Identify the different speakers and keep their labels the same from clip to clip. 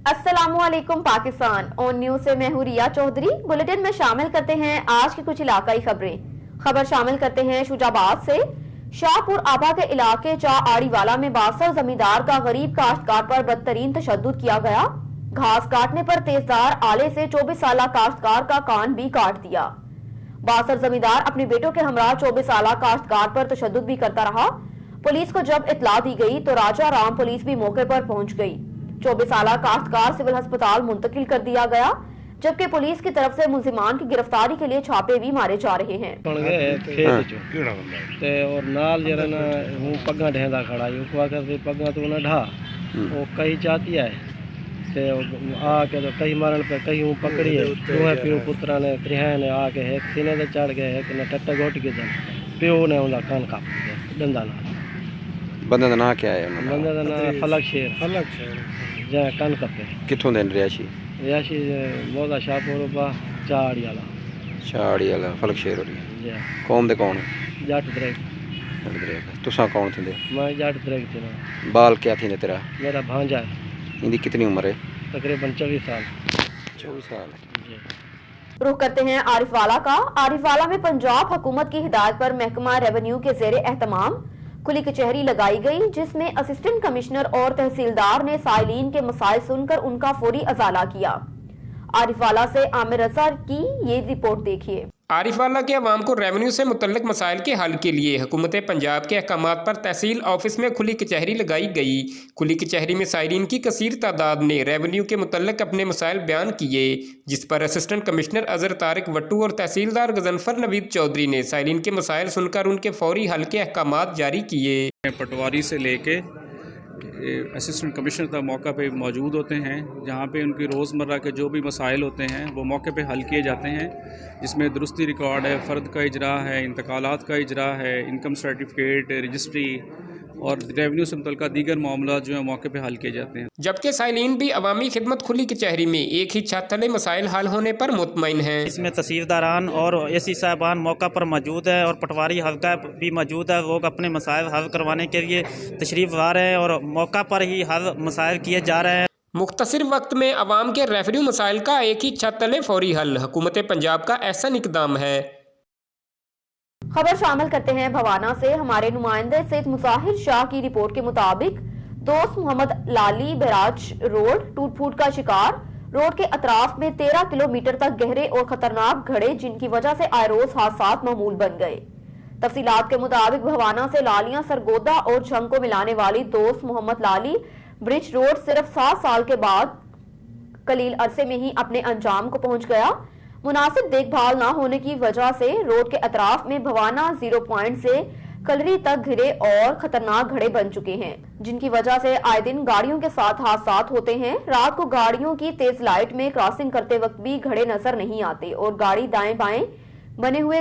Speaker 1: अस्सलामुअलैकुम Pakistan on news से मैं हूं रिया चौधरी। बुलेटिन में शामिल करते हैं आज की कुछ इलाकाई खबर शामिल करते हैं शुजाबाद से। शाहपुर आबा के इलाके चा आड़ीवाला में बासर जमींदार का गरीब काश्तकार पर बदतरीन तशद्दुद किया गया। घास काटने पर तेजधार आले से 24 साल काश्तकार का कान भी काट दिया। बासर जमींदार अपने बेटों के हमरा 24 साल काश्तकार पर तशद्दुद भी करता रहा। पुलिस को जब इत्तला दी गई तो राजा राम पुलिस भी मौके पर पहुंच गई। 24 साल काश्तकार सिविल अस्पताल मुंतकिल कर दिया गया, जबकि पुलिस की तरफ से मुलजिमान की गिरफ्तारी के लिए छापे भी मारे जा रहे हैं।
Speaker 2: और नाल जरा ना हूँ पग्गा ढेंदा खड़ा युवा कर पग्गा तो ना ढा वो कई चाहती है ते आके तो कई मारन पे कई हूँ पकड़ी है दो प्यो पुत्रा ने त्रिहा ने आके एक सीने से चढ़ गए एक ने टट्टा घोट के प्यो ने उनका कान काप दिया डंडा ना।
Speaker 3: बंदे का नाम क्या है?
Speaker 2: बंदे का नाम फलक शेर जै कान कपे
Speaker 3: कितों दिन रियाशी
Speaker 2: मौदा शाहपुर बा चाड़ी
Speaker 3: वाला फलक शेर हो रही है। कौम दे कौन
Speaker 2: जट दरेक
Speaker 3: तुसा कौन थे?
Speaker 2: मैं जट दरेक थी ना।
Speaker 3: बाल क्या थी ने तेरा?
Speaker 2: मेरा भांजा है।
Speaker 3: इनकी कितनी उम्र है?
Speaker 2: तकरीबन 24 साल।
Speaker 3: 24 साल।
Speaker 1: रुख करते हैं आरिफवाला का। आरिफवाला में पंजाब हुकूमत की हिदायत पर महकमा रेवेन्यू के ज़ेरे एहतमाम खुली कचहरी लगाई गई, जिसमें असिस्टेंट कमिश्नर और तहसीलदार ने साइलिन के मसाइल सुनकर उनका फौरी अजाला किया। आरिफवाला से आमिर रजा की ये रिपोर्ट देखिए।
Speaker 4: आरिफवाला के अवाम को रेवेन्यू से मुतल्लिक मसाइल के हल के लिए हुकूमत पंजाब के अहकामात पर तहसील ऑफिस में खुली कचहरी लगाई गई। खुली कचहरी में साइरीन की कसीर तादाद ने रेवेन्यू के मुतल्लिक अपने मसाइल बयान किए, जिस पर असिस्टेंट कमिश्नर अजहर तारिक वट्टू और तहसीलदार गजनफर नवीद चौधरी ने साइरीन के मसाइल सुनकर उनके फौरी हल के अहकामात जारी किए।
Speaker 5: पटवारी से लेके असिस्टेंट कमिश्नर तक मौका पे मौजूद होते हैं, जहाँ पे उनकी रोज़मर्रा के जो भी मसाइल होते हैं वो मौके पे हल किए जाते हैं, जिसमें दुरुस्ती रिकॉर्ड है, फ़र्द का इजरा है, इंतकालात का इजरा है, इनकम सर्टिफिकेट, रजिस्ट्री और रेवेन्यू से मुतल्लिक़ दीगर मामला जो है मौके पे हल किए जाते हैं। जबकि साइलिन भी अवामी खिदमत खुली कचहरी में एक ही छत तले मसाइल हल होने पर मुतमईन हैं।
Speaker 6: इसमें तहसीलदारान और एसी साहबान मौका पर मौजूद है और पटवारी हल्का भी मौजूद है। लोग अपने मसाइल हल करवाने के लिए तशरीफ़ ला रहे हैं और मौका पर ही हल मसाइल किए जा रहे हैं।
Speaker 4: मुख्तसर वक्त में अवाम के रेवेन्यू मसाइल का एक ही छत तले फौरी हल हुकूमत पंजाब का ऐसा इक़दाम है।
Speaker 1: खबर शामिल करते हैं भवाना से। हमारे नुमाइंदे सैयद मुजाहिर शाह की रिपोर्ट के मुताबिक दोस्त मोहम्मद लाली बैराज रोड टूट फूट का शिकार। रोड के अतराफ में 13 किलोमीटर तक गहरे और खतरनाक घड़े, जिनकी वजह से आए रोज हादसात मामूल बन गए। तफसीलात के मुताबिक भवाना से लालियां सरगोदा और झंग को मिलाने वाली दोस्त मोहम्मद लाली ब्रिज रोड सिर्फ 7 साल के बाद कलील अरसे में ही अपने अंजाम को पहुंच गया। मुनासिब देखभाल न होने की वजह से रोड के अतराफ में भवाना 0 पॉइंट से कलरी तक घिरे और खतरनाक घड़े बन चुके हैं, जिनकी वजह से आए दिन गाड़ियों के साथ हादसात होते हैं। रात को गाड़ियों की तेज लाइट में क्रॉसिंग करते वक्त भी घड़े नजर नहीं आते और गाड़ी दाएं बाएं बने हुए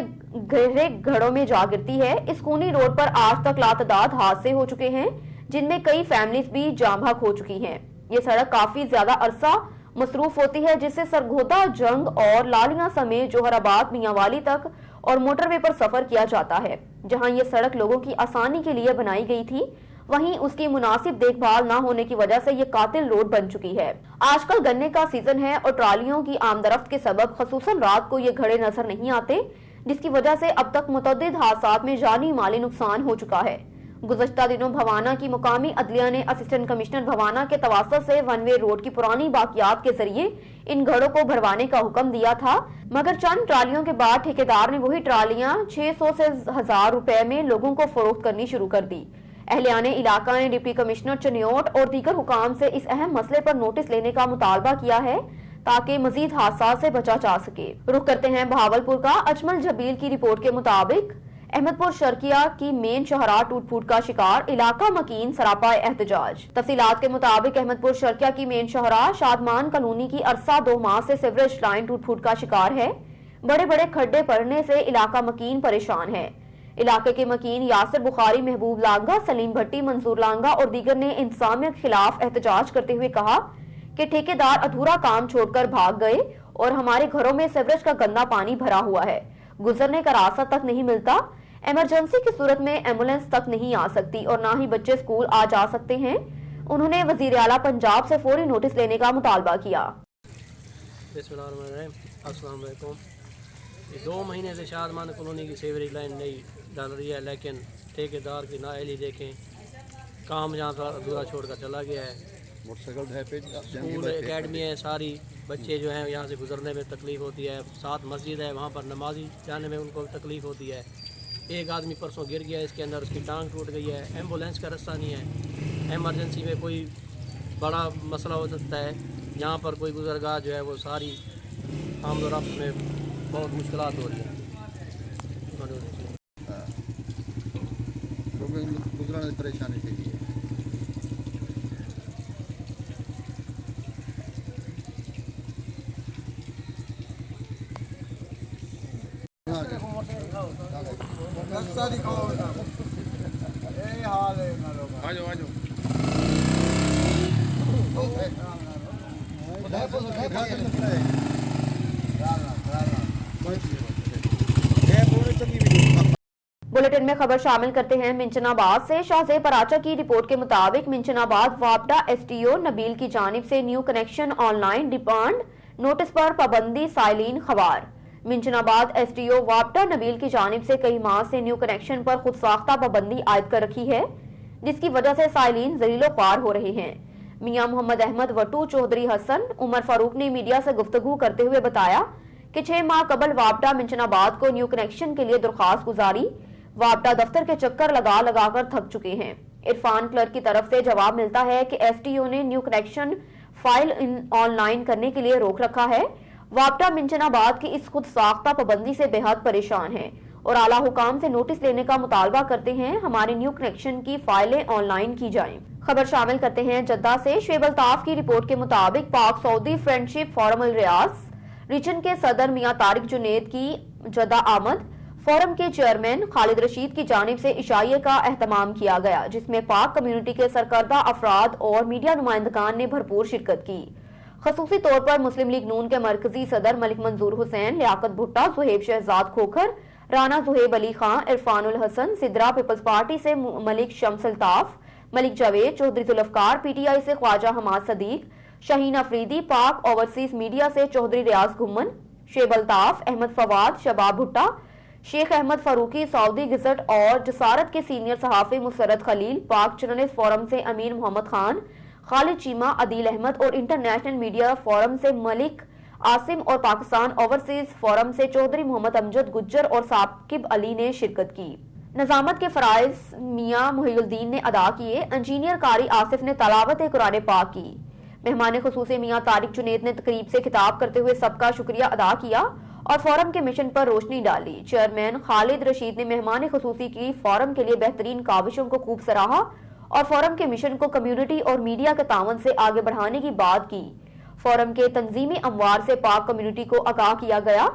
Speaker 1: गहरे घड़ों में जा गिरती है। इस खूनी रोड पर आज तक लातदाद हादसे हो चुके हैं, जिनमें कई फैमिलीज भी जाम बहक हो चुकी हैं। ये सड़क काफी ज्यादा अरसा मसरूफ होती है, जिससे सरगोदा, जंग और लालियां समेत जोहराबाद, मियांवाली तक और मोटरवे पर सफर किया जाता है। जहां ये सड़क लोगों की आसानी के लिए बनाई गई थी, वहीं उसकी मुनासिब देखभाल न होने की वजह से ये कातिल रोड बन चुकी है। आजकल गन्ने का सीजन है और ट्रालियों की आमदरफ्त के सबब खसूसन रात को ये घड़े नजर नहीं आते, जिसकी वजह से अब तक मुतअद्दिद हादसात में जानी माली नुकसान हो चुका है। गुज़श्ता दिनों भवाना की मुकामी अदलिया ने असिस्टेंट कमिश्नर भवाना के तवासुत से वन वे रोड की पुरानी बाकियात के जरिए इन घड़ों को भरवाने का हुक्म दिया था, मगर चंद ट्रालियों के बाद ठेकेदार ने वही ट्रालियां 600 से 1000 रुपए में लोगों को फरोख्त करनी शुरू कर दी। अहलियाने इलाका ने डिप्टी कमिश्नर चनियोट और दीगर हुकाम से इस अहम मसले पर नोटिस लेने का मुतालबा किया है, ताकि मजीद हादसा से बचा जा सके। रुख करते हैं बहावलपुर का। अजमल जबील की रिपोर्ट के मुताबिक अहमदपुर शर्किया की मेन शहरा टूट फूट का शिकार, इलाका मकीन सरापा एहतजाज। तफसीलात के मुताबिक अहमदपुर शर्किया की मेन शहरा शादमान कॉलोनी की अरसा 2 माह से सीवरेज लाइन टूट फूट का शिकार है। बड़े बड़े खड्डे पड़ने से इलाका मकीन परेशान है। इलाके के मकीन यासिर बुखारी, महबूब लांगा, सलीम भट्टी, मंसूर लांगा और दीगर ने इंतजामिया के खिलाफ एहतजाज करते हुए कहा कि ठेकेदार अधूरा काम छोड़कर भाग गए और हमारे घरों में सीवरेज का गंदा पानी भरा हुआ है। गुजरने का रास्ता तक नहीं मिलता। इमरजेंसी की सूरत में एम्बुलेंस तक नहीं आ सकती और ना ही बच्चे स्कूल आ जा सकते हैं। انہوں نے وزیر اعلیٰ پنجاب سے فوری نوٹس لینے کا مطالبہ کیا۔
Speaker 2: السلام علیکم۔ 2 مہینے سے شادمان کالونی کی سیوریج لائن نہیں ڈال رہی ہے، لیکن ٹھیکیدار کی نااہلی دیکھیں، کام جہاں پر ادھورا چھوڑ کر چلا گیا ہے۔ اسکول اکیڈمی ہے، ساری بچے جو ہیں یہاں سے گزرنے میں تکلیف ہوتی ہے، ساتھ مسجد ہے، وہاں پر نمازی جانے میں ان کو تکلیف ہوتی ہے۔ ایک آدمی پرسوں گر گیا اس کے اندر، اس کی ٹانگ ٹوٹ گئی ہے، ایمبولینس کا رستہ نہیں ہے، ایمرجنسی میں کوئی بڑا مسئلہ ہو سکتا ہے، یہاں پر کوئی گزرگاہ جو ہے وہ ساری آمد و رفت میں بہت مشکلات ہو رہی ہیں۔
Speaker 7: پریشانی تھی۔
Speaker 1: بلیٹن میں خبر شامل کرتے ہیں منچن آباد سے۔ شاہ زیب پراچا کی رپورٹ کے مطابق منچن آباد وابڈا ایس ٹی او نبیل کی جانب سے new connection online demand notice پر پابندی سائلین خوار۔ منچن آباد ایس ٹی او وابڈا نبیل کی جانب سے کئی ماہ سے نیو کنیکشن پر خود ساختہ پابندی عائد کر رکھی ہے، جس کی وجہ سے سائلین ذلیل و خوار ہو رہے ہیں۔ میاں محمد احمد وٹو، چودھری حسن، عمر فاروق نے میڈیا سے گفتگو کرتے ہوئے بتایا کہ 6 ماہ قبل وابڈا منچن آباد کو نیو کنیکشن کے لیے درخواست گزاری، وابڈا دفتر کے چکر لگا لگا کر تھک چکے ہیں۔ عرفان کلرک کی طرف سے جواب ملتا ہے کہ ایس ٹی او نے new connection file on line کرنے کے لیے روک رکھا ہے۔ وابڈا منچن آباد کی اس خود ساختہ پابندی سے بے حد پریشان ہے اور اعلیٰ حکام سے نوٹس لینے کا مطالبہ کرتے ہیں ہماری نیو کنیکشن کی فائلیں آن لائن کی جائیں۔ خبر شامل کرتے ہیں جدہ سے۔ شعیب الطاف کی رپورٹ کے مطابق پاک سعودی فرینڈشپ فورم الریاض ریجن کے صدر میاں طارق جنید کی جدہ آمد فورم کے چیئرمین خالد رشید کی جانب سے عشائیے کا اہتمام کیا گیا، جس میں پاک کمیونٹی کے سرکردہ افراد اور میڈیا نمائندگان نے بھرپور شرکت کی۔ خصوصی طور پر مسلم لیگ نون کے مرکزی صدر ملک منظور حسین، لیاقت بھٹا، زہیب شہزاد کھوکھر، رانا زہیب علی خان، عرفان الحسن، سدرا پیپلز پارٹی سے Malik Shams Altaf, Malik Javed, Chaudhry Zulfiqar, P T I سے خواجہ حماد صدیق، شاہین افریدی، پاک اوورسیز میڈیا سے چودھری ریاض گھمن، شعیب الطاف، احمد فواد، شباب بھٹا، شیخ احمد فاروقی، سعودی گزٹ اور جسارت کے سینئر صحافی مسرت خلیل، پاک جرنلسٹ فورم سے امیر محمد خان، خالد چیمہ، عدیل احمد اور انٹرنیشنل میڈیا فورم سے ملک عاصم اور پاکستان اوورسیز فورم سے چودھری محمد امجد گجر اور ثاقب علی نے شرکت کی۔ نظامت کے فرائض میاں محی الدین نے ادا کیے، انجینئر قاری آصف نے تلاوت قرآن پاک کی۔ مہمان خصوصی میاں طارق جنید نے تقریب سے خطاب کرتے ہوئے سب کا شکریہ ادا کیا اور فورم کے مشن پر روشنی ڈالی۔ چیئرمین خالد رشید نے مہمان خصوصی کی فورم کے لیے بہترین کاوشوں کو خوب سراہا اور فورم کے مشن کو کمیونٹی اور میڈیا کے تعاون سے آگے بڑھانے کی بات کی۔ فورم کے تنظیمی اموار سے پاک کمیونٹی کو آگاہ کیا گیا،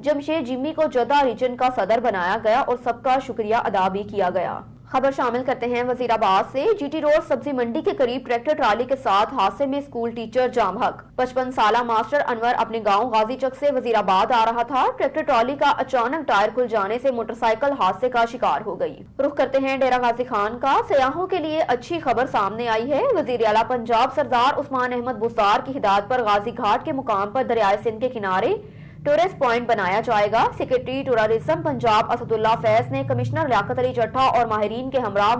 Speaker 1: جمشید جمی کو جدہ ریجن کا صدر بنایا گیا اور سب کا شکریہ ادا بھی کیا گیا۔ خبر شامل کرتے ہیں وزیر آباد سے۔ جی ٹی روڈ سبزی منڈی کے قریب ٹریکٹر ٹرالی کے ساتھ حادثے میں اسکول ٹیچر جام حق۔ 55 سالہ ماسٹر انور اپنے گاؤں غازی چک سے وزیر آباد آ رہا تھا۔ ٹریکٹر ٹرالی کا اچانک ٹائر کھل جانے سے موٹر سائیکل حادثے کا شکار ہو گئی۔ رخ کرتے ہیں ڈیرہ غازی خان کا۔ سیاحوں کے لیے اچھی خبر سامنے آئی ہے۔ وزیر اعلیٰ پنجاب سردار عثمان احمد بزدار کی ہدایت پر غازی گھاٹ کے مقام پر دریائے سندھ کے کنارے ٹورسٹ پوائنٹ بنایا جائے گا۔ سیکرٹری ٹورازم پنجاب اسد اللہ فیض نے کمشنر لیاقت علی جٹھا اور ماہرین کے ہمراہ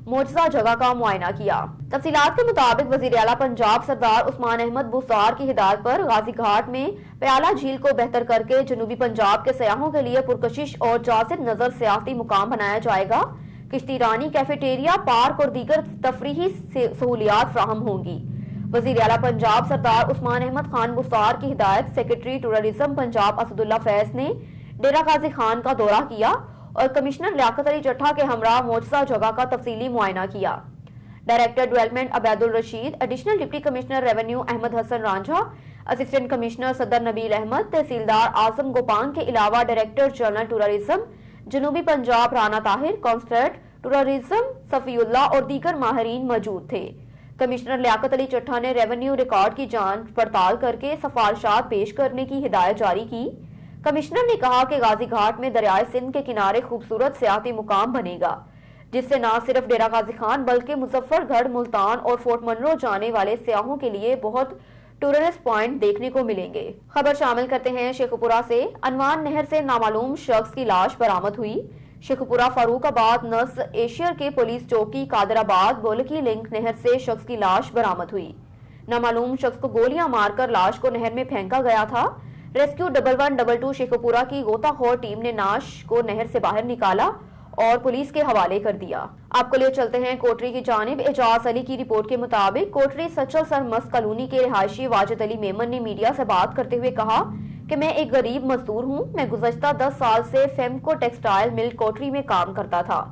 Speaker 1: معجزہ جگہ کا معائنہ کیا۔ تفصیلات کے مطابق وزیر اعلیٰ پنجاب سردار عثمان احمد بزدار کی ہدایت پر غازی گھاٹ میں پیالہ جھیل کو بہتر کر کے جنوبی پنجاب کے سیاحوں کے لیے پرکشش اور جاذب نظر سیاحتی مقام بنایا جائے گا۔ کشتی رانی، کیفیٹیریا، پارک اور دیگر تفریحی سہولیات فراہم ہوں گی۔ وزیر اعلیٰ پنجاب سردار عثمان احمد خان بزدار کی ہدایت سیکرٹری ٹورازم پنجاب اسد اللہ فیض نے ڈیرہ غازی خان کا دورہ کیا اور کمشنر لیاقت علی جٹھا کے ہمراہ معجزہ جگہ کا تفصیلی معائنہ کیا۔ Director development Ubaid ur Rasheed, additional deputy commissioner revenue Ahmad Hassan Ranjha, assistant commissioner Saddar Nabeel Ahmad, تحصیلدار اعظم گوپانگ کے علاوہ ڈائریکٹر جنرل ٹورازم جنوبی پنجاب رانا طاہر، کانسلر ٹورازم صفی اللہ اور دیگر ماہرین موجود تھے۔ کمشنر لیاقت علی چٹھا نے ریونیو ریکارڈ کی جانچ پڑتال کر کے سفارشات پیش کرنے کی ہدایت جاری کی۔ کمشنر نے کہا کہ غازی گھاٹ میں دریائے سندھ کے کنارے خوبصورت سیاحتی مقام بنے گا، جس سے نہ صرف ڈیرہ غازی خان بلکہ مظفر گڑھ، ملتان اور فورٹ منرو جانے والے سیاحوں کے لیے بہت ٹورسٹ پوائنٹ دیکھنے کو ملیں گے۔ خبر شامل کرتے ہیں شیخ پورہ سے۔ انوان نہر سے نامعلوم شخص کی لاش برآمد ہوئی۔ شیخ پورہ فاروق آباد نس ایشیر کے پولیس چوکی قادر آباد بولکی لنک نہر سے شخص کی لاش برآمد ہوئی۔ نامعلوم شخص کو گولیاں مار کر لاش کو نہر میں پھینکا گیا تھا۔ ریسکیو 1122 شیخ پورہ کی غوطہ خور ٹیم نے لاش کو نہر سے باہر نکالا اور پولیس کے حوالے کر دیا۔ آپ کو لے چلتے ہیں کوٹری کی جانب۔ اعجاز علی کی رپورٹ کے مطابق کوٹری سچل سر مست کالونی کے رہائشی واجد علی میمن نے میڈیا سے بات کرتے ہوئے کہا کہ میں ایک غریب مزدور ہوں۔ میں گزشتہ 10 سال سے فیمکو ٹیکسٹائل مل کوٹری میں کام کرتا تھا،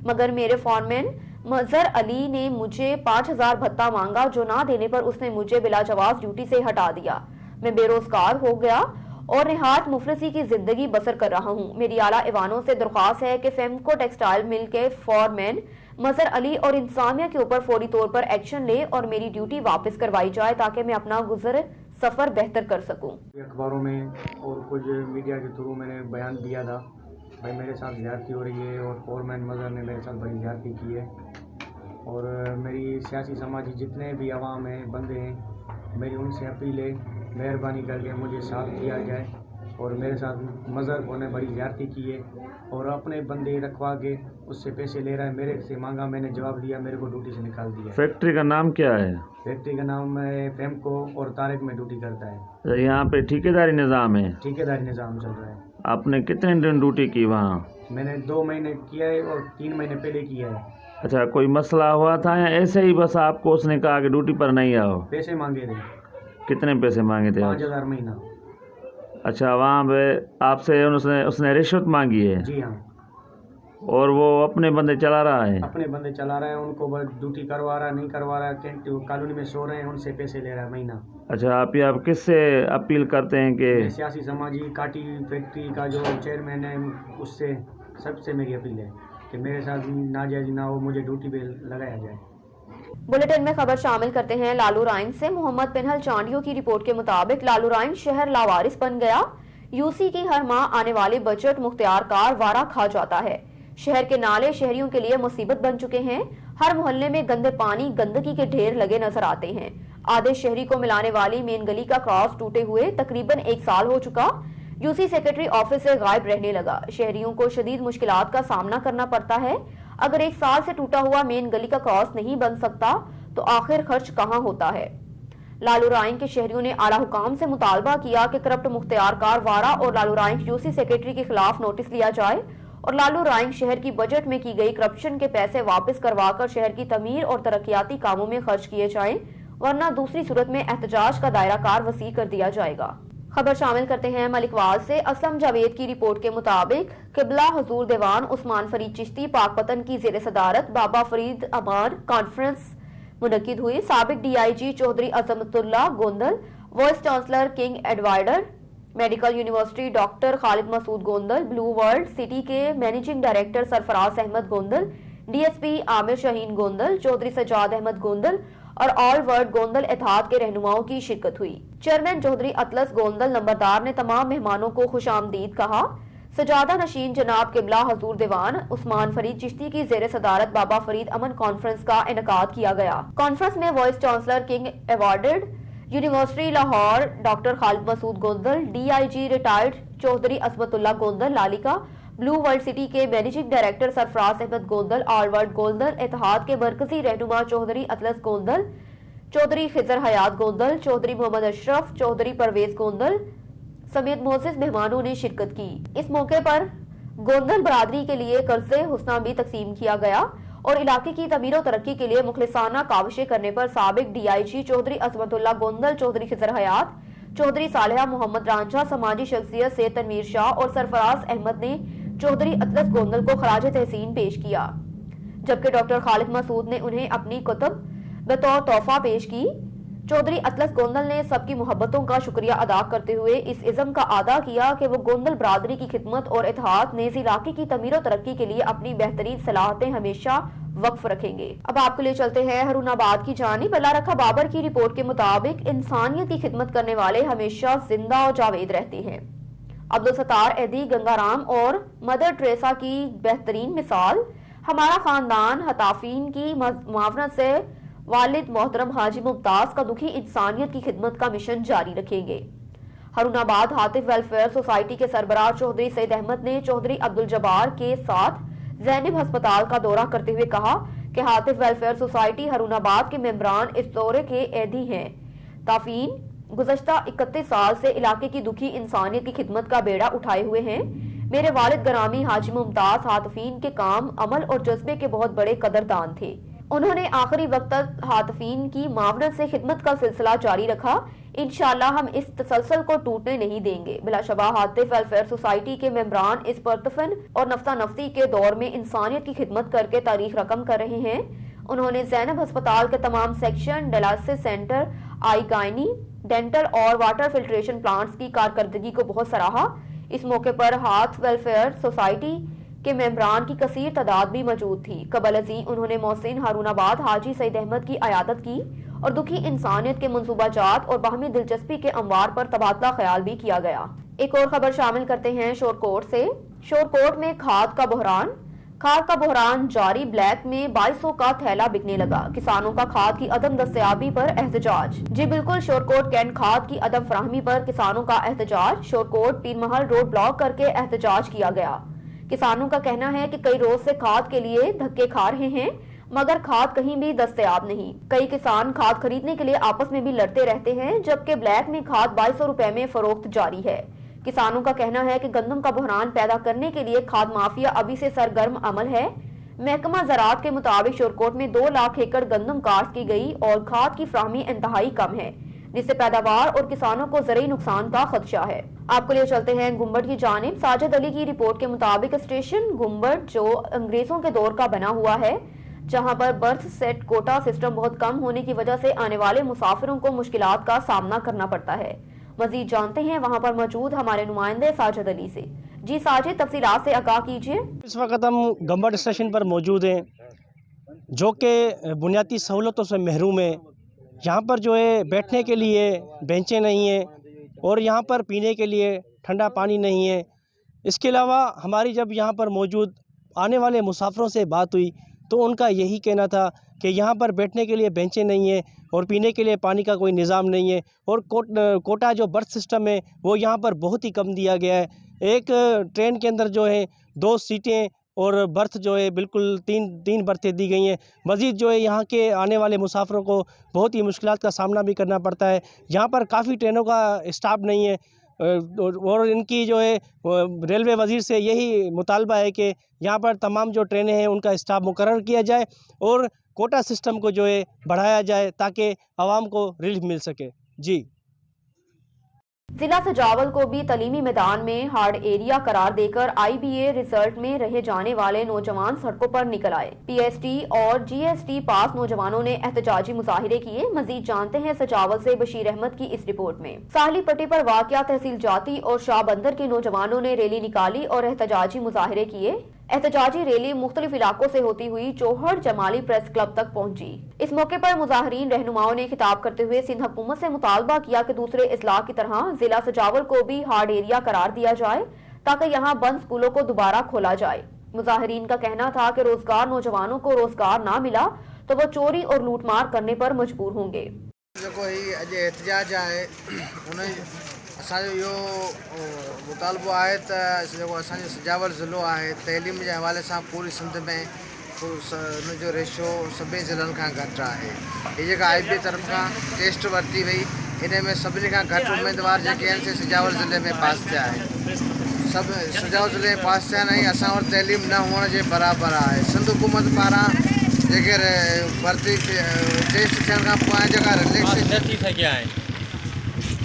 Speaker 1: مگر میرے فورمین مظہر علی نے مجھے 5000 بھتہ مانگا، جو نہ دینے پر اس نے مجھے بلا جواز ڈیوٹی سے ہٹا دیا۔ میں بے روزگار ہو گیا اور نہایت مفلسی کی زندگی بسر کر رہا ہوں۔ میری اعلیٰ ایوانوں سے درخواست ہے کہ فیمکو ٹیکسٹائل مل کے فورمین مظہر علی اور انتظامیہ کے اوپر فوری طور پر ایکشن لے اور میری ڈیوٹی واپس کروائی جائے تاکہ میں اپنا گزر سفر بہتر کر سکوں۔
Speaker 8: اخباروں میں اور کچھ میڈیا کے تھرو میں نے بیان دیا تھا بھائی میرے ساتھ زیادتی ہو رہی ہے اور فورمین مظہر نے میرے ساتھ بڑی زیادتی کی ہے، اور میری سیاسی سماجی جتنے بھی عوام ہیں بندے ہیں، میری ان سے اپیل ہے مہربانی کر کے مجھے ساتھ دیا جائے، اور میرے ساتھ مظہر کو نے بڑی زیادتی کی ہے اور اپنے بندے رکھوا کے اس سے پیسے لے رہا ہے، میرے سے مانگا، میں نے جواب دیا، میرے کو ڈیوٹی سے نکال دیا۔
Speaker 9: فیکٹری کا نام کیا ہے؟
Speaker 8: فیکٹری کا نام ہے فیمکو اور طارق میں ڈیوٹی کرتا ہے۔
Speaker 9: یہاں پہ ٹھیکیداری نظام ہے؟
Speaker 8: ٹھیکیداری نظام چل رہا ہے۔
Speaker 9: آپ نے کتنے دن ڈیوٹی کی وہاں؟
Speaker 8: میں نے 2 مہینے کیا ہے اور 3 مہینے پہلے کیا ہے۔
Speaker 9: اچھا، کوئی مسئلہ ہوا تھا یا ایسے ہی بس آپ کو اس نے کہا کہ ڈیوٹی پر نہیں آؤ؟
Speaker 8: پیسے مانگے تھے۔
Speaker 9: کتنے پیسے مانگے تھے؟
Speaker 8: 5000 مہینہ۔
Speaker 9: اچھا، وہاں پہ آپ سے اس نے رشوت مانگی ہے؟
Speaker 8: جی ہاں۔
Speaker 9: اور وہ اپنے بندے چلا رہا ہے؟
Speaker 8: اپنے بندے چلا رہا ہے، ان کو بس ڈیوٹی کروا رہا ہے، نہیں کروا رہا ہے، کالونی میں سو رہے ہیں، ان سے پیسے لے رہا ہے مہینہ۔
Speaker 9: اچھا، آپ کس سے اپیل کرتے ہیں کہ؟
Speaker 8: سیاسی سماجی کاٹی فیکٹری کا جو چیئرمین ہے اس سے سب سے میری اپیل ہے کہ میرے ساتھ ناجائز نہ ہو، مجھے ڈیوٹی پہ لگایا جائے۔
Speaker 1: بلیٹن میں خبر شامل کرتے ہیں لالو رائن سے۔ محمد پنہل چانڈیو کی رپورٹ کے مطابق لالو رائن شہر لاوارث بن گیا۔ یو سی کی ہر ماہ آنے والے بجٹ مختار کار وارہ کھا جاتا ہے۔ شہر کے نالے شہریوں کے لیے مصیبت بن چکے ہیں۔ ہر محلے میں گندے پانی، گندگی کے ڈھیر لگے نظر آتے ہیں۔ آدھے شہری کو ملانے والی مین گلی کا کراس ٹوٹے ہوئے تقریباً 1 سال ہو چکا۔ یو سی سیکرٹری آفس سے غائب رہنے لگا۔ شہریوں کو شدید مشکلات کا سامنا کرنا پڑتا ہے۔ اگر 1 سال سے ٹوٹا ہوا مین گلی کا کراس نہیں بن سکتا تو آخر خرچ کہاں ہوتا ہے؟ لالو رائن کے شہریوں نے اعلیٰ حکام سے مطالبہ کیا کہ کرپٹ مختار کار وارہ اور لالو رائن یو سی سیکرٹری کے خلاف نوٹس لیا جائے اور لالو رائن شہر کی بجٹ میں کی گئی کرپشن کے پیسے واپس کروا کر شہر کی تعمیر اور ترقیاتی کاموں میں خرچ کیے جائیں، ورنہ دوسری صورت میں احتجاج کا دائرہ کار وسیع کر دیا جائے گا۔ خبر شامل کرتے ہیں ملک وال سے۔ اسلم جاوید کی رپورٹ کے مطابق قبلہ حضور دیوان عثمان فرید چشتی پاک پتن کی زیر صدارت بابا فرید امان کانفرنس منعقد ہوئی۔ سابق D I G Chaudhry Azmat Ullah Gondal, vice chancellor King Edward Medical University doctor Khalid Masood Gondal, Blue World City کے managing director Sarfraz Ahmad Gondal, D S P Amir Shaheen Gondal, Chaudhry Sajjad Ahmad Gondal اور آل ورلڈ گوندل اتحاد کے رہنماؤں کی شرکت ہوئی۔ چیئرمین چودھری اطلس گوندل نمبردار نے تمام مہمانوں کو خوش آمدید کہا۔ سجادہ نشین جناب قبلہ حضور دیوان عثمان فرید چشتی کی زیر صدارت بابا فرید امن کانفرنس کا انعقاد کیا گیا۔ کانفرنس میں vice chancellor King awarded University Lahore doctor Khalid Masood Gondal, D I G retired Chaudhry Ismat Ullah Gondal Lalika, Blue World City کے managing director Sarfraz Ahmad Gondal, all world Gondal اتحاد کے مرکزی رہنما چودھری اطلس گوندل، چودھری خضر حیات گوندل، چودھری محمد اشرف، چودھری پرویز گوندل سمیت معزز مہمانوں نے شرکت کی۔ اس موقع پر گوندل برادری کے لیے قرض حسنہ بھی تقسیم کیا گیا اور علاقے کی تعمیر و ترقی کے لیے مخلصانہ کاوشیں کرنے پر سابق D I G Chaudhry Ismat Ullah Gondal, Chaudhry خضر حیات، چودھری صالحہ محمد رانجھا، سماجی شخصیت سید تنویر شاہ اور سرفراز احمد نے چودھری اطلس گوندل کو خراج تحسین پیش کیا، جبکہ ڈاکٹر خالد مسعود نے انہیں اپنی کتب بطور تحفہ پیش کی۔ چودھری اطلس گوندل نے سب کی محبتوں کا شکریہ ادا کرتے ہوئے اس عزم کا اعادہ کیا کہ وہ گوندل برادری کی خدمت اور اتحاد نیز علاقے کی تعمیر و ترقی کے لیے اپنی بہترین صلاحیتیں ہمیشہ وقف رکھیں گے۔ اب آپ کو لے چلتے ہیں ہرون آباد کی جانب۔ اللہ رکھا بابر کی رپورٹ کے مطابق انسانیت کی خدمت کرنے والے ہمیشہ زندہ و جاوید رہتے ہیں۔ عبدالستار ایدی گنگا رام اور مدر ٹریسا کی بہترین مثال۔ ہمارا خاندان ہتافین کی معاونت سے والد محترم حاجی ممتاز کا دکھی انسانیت کی خدمت کا مشن جاری رکھیں گے۔ ہارون آباد ہاتف ویلفیئر سوسائٹی کے سربراہ چودھری سید احمد نے چودھری عبدالجبار کے ساتھ زینب ہسپتال کا دورہ کرتے ہوئے کہا کہ ہاتف ویلفیئر سوسائٹی ہارون آباد کے ممبران اس دورے کے عیدی ہیں۔ تافین گزشتہ 31 سال سے علاقے کی دکھی انسانیت کی خدمت کا بیڑا اٹھائے ہوئے ہیں۔ میرے والد گرامی حاجی ممتاز ہاتفین کے کام، عمل اور جذبے کے بہت بڑے قدردان تھے۔ انہوں نے آخری وقت تک ہاتفین کی معاونت سے خدمت کا سلسلہ جاری رکھا۔ انشاءاللہ ہم اس تسلسل کو ٹوٹنے نہیں دیں گے۔ بلا شبہ ہاتف ویلفیئر سوسائٹی کے ممبران اس پرتفن اور نفسا نفسی کے دور میں انسانیت کی خدمت کر کے تاریخ رقم کر رہے ہیں۔ انہوں نے زینب ہسپتال کے تمام سیکشن، ڈیالسس سینٹر، آئی گائنی، ڈینٹل اور واٹر فلٹریشن پلانٹس کی کارکردگی کو بہت سراہا۔ اس موقع پر ہاتھ ویلفیئر سوسائٹی کے ممبران کی کثیر تعداد بھی موجود تھی۔ قبل ازیں انہوں نے محسن ہارون آباد حاجی سید احمد کی عیادت کی اور دکھی انسانیت کے منصوبہ جات اور باہمی دلچسپی کے اموار پر تبادلہ خیال بھی کیا گیا۔ ایک اور خبر شامل کرتے ہیں شورکوٹ سے۔ شورکوٹ میں کھاد کا بحران جاری، بلیک میں 2200 کا تھیلا بکنے لگا۔ کسانوں کا کھاد کی عدم دستیابی پر احتجاج۔ جی بالکل، شورکوٹ کینٹ کھاد کی عدم فراہمی پر کسانوں کا احتجاج۔ شورکوٹ پیر محل روڈ بلاک کر کے احتجاج کیا گیا۔ کسانوں کا کہنا ہے کہ کئی روز سے کھاد کے لیے دھکے کھا رہے ہیں مگر کھاد کہیں بھی دستیاب نہیں۔ کئی کسان کھاد خریدنے کے لیے آپس میں بھی لڑتے رہتے ہیں جبکہ بلیک میں کھاد 2200 روپے میں فروخت جاری ہے۔ کسانوں کا کہنا ہے کہ گندم کا بحران پیدا کرنے کے لیے کھاد مافیا ابھی سے سرگرم عمل ہے۔ محکمہ زراعت کے مطابق شورکوٹ میں 2 لاکھ ایکڑ گندم کاشت کی گئی اور کھاد کی فراہمی انتہائی کم ہے جس سے پیداوار اور کسانوں کو زرعی نقصان کا خدشہ ہے۔ آپ کو لے چلتے ہیں گنبد کی جانب۔ ساجد علی کی رپورٹ کے مطابق اسٹیشن گنبد جو انگریزوں کے دور کا بنا ہوا ہے، جہاں پر برتھ سیٹ کوٹا سسٹم بہت کم ہونے کی وجہ سے آنے والے مسافروں کو مشکلات کا سامنا کرنا پڑتا ہے۔ مزید جانتے ہیں وہاں پر موجود ہمارے نمائندے ساجد علی سے۔ جی ساجد، تفصیلات سے آگاہ کیجیے۔
Speaker 2: اس وقت ہم گنبد اسٹیشن پر موجود ہیں جو کہ بنیادی سہولتوں سے محروم ہے۔ یہاں پر جو ہے بیٹھنے کے لیے بینچیں نہیں ہیں اور یہاں پر پینے کے لیے ٹھنڈا پانی نہیں ہے۔ اس کے علاوہ ہماری جب یہاں پر موجود آنے والے مسافروں سے بات ہوئی تو ان کا یہی کہنا تھا کہ یہاں پر بیٹھنے کے لیے بینچیں نہیں ہیں اور پینے کے لیے پانی کا کوئی نظام نہیں ہے اور کوٹا جو برتھ سسٹم ہے وہ یہاں پر بہت ہی کم دیا گیا ہے۔ ایک ٹرین کے اندر جو ہے 2 سیٹیں اور برتھ جو ہے بالکل تین برتھیں دی گئی ہیں۔ مزید جو ہے یہاں کے آنے والے مسافروں کو بہت ہی مشکلات کا سامنا بھی کرنا پڑتا ہے۔ یہاں پر کافی ٹرینوں کا اسٹاف نہیں ہے اور ان کی جو ہے ریلوے وزیر سے یہی مطالبہ ہے کہ یہاں پر تمام جو ٹرینیں ہیں ان کا اسٹاف مقرر کیا جائے اور کوٹا سسٹم کو جو ہے بڑھایا جائے تاکہ عوام کو ریلیف مل سکے۔ جی
Speaker 1: ضلع سجاول کو بھی تعلیمی میدان میں ہارڈ ایریا قرار دے کر آئی بی اے ریزلٹ میں رہ جانے والے نوجوان سڑکوں پر نکل آئے۔ پی ایس ٹی اور جی ایس ٹی پاس نوجوانوں نے احتجاجی مظاہرے کیے۔ مزید جانتے ہیں سجاول سے بشیر احمد کی اس رپورٹ میں۔ ساحلی پٹی پر واقع تحصیل جاتی اور شاہ بندر کے نوجوانوں نے ریلی نکالی اور احتجاجی مظاہرے کیے۔ احتجاجی ریلی مختلف علاقوں سے ہوتی ہوئی چوہڑ جمالی پریس کلب تک پہنچی۔ اس موقع پر مظاہرین رہنماؤں نے خطاب کرتے ہوئے سندھ حکومت سے مطالبہ کیا کہ دوسرے اضلاع کی طرح ضلع سجاول کو بھی ہارڈ ایریا قرار دیا جائے تاکہ یہاں بند سکولوں کو دوبارہ کھولا جائے۔ مظاہرین کا کہنا تھا کہ روزگار نوجوانوں کو روزگار نہ ملا تو وہ چوری اور لوٹ مار کرنے پر مجبور ہوں گے۔
Speaker 7: احتجاج ہے مطالبہ ہے تو سجاول ضلع ہے تعلیم کے حوالے سے پوری سندھ میں جو ریشو سبھی ضلع کا گھٹ ہے۔ یہ آئی بی طرف کا ٹیسٹ ورتی وئی ان میں سبھی کا گھٹ امیدوار جو سجاول ضلع میں پاس تھا ہے۔ سب سجاول ضلع میں پاس تھا نہیں اصا اور تعلیم نہ ہونے کے برابر ہے۔ سندھ حکومت پارا بھرتی ٹیسٹ تھن کا جگہ ریلیکس
Speaker 10: نہ تھی سکیا ہے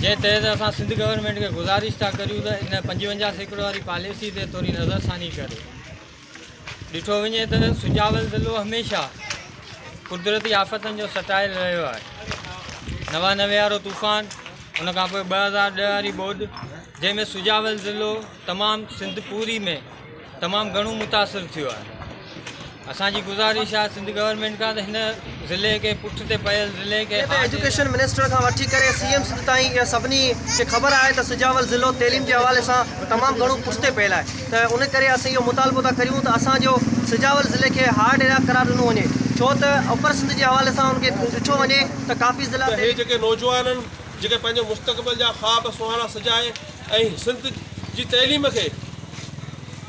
Speaker 10: جے تحت اصا سندھ گورنمنٹ کے گزارش تا کریوں تو ان 55% والی پالیسی تے تھوڑی نظر ثانی کرے۔ ڈٹھو وجے تو سجاول ضلع ہمیشہ قدرتی آفتن جو سٹائل رہو ہے۔ 99 वारो तूफ़ान उन खां पोइ 2010 वारी ॿोॾि जंहिंमें सुजावल ज़िलो तमामु सिंध पूरी में तमामु घणो मुतासिर थियो आहे। असांजी गुज़ारिश आहे सिंध गवर्नमेंट खां त हिन ज़िले खे पुठिते पयल ज़िले खे
Speaker 11: एजुकेशन मिनिस्टर खां वठी करे CM सिंध ताईं इहा सभिनी खे ख़बर आहे त सुजावल ज़िलो तइलीम जे हवाले सां तमामु घणो पुठिते पयल आहे। त उन करे असां इहो मुतालबो था करियूं त असांजो सिजावल ज़िले के हार्ड इलाक़ो करार ॾिनो वञे, छो त अपर सिंध जे हवाले सां उनखे ॾिठो वञे त काफ़ी ज़िला
Speaker 12: हे जेके नौजवाननि जेके पंहिंजे मुस्तक़बिल जा ख़्वाब सुहाना सजाए ऐं सिंध जी तइलीम खे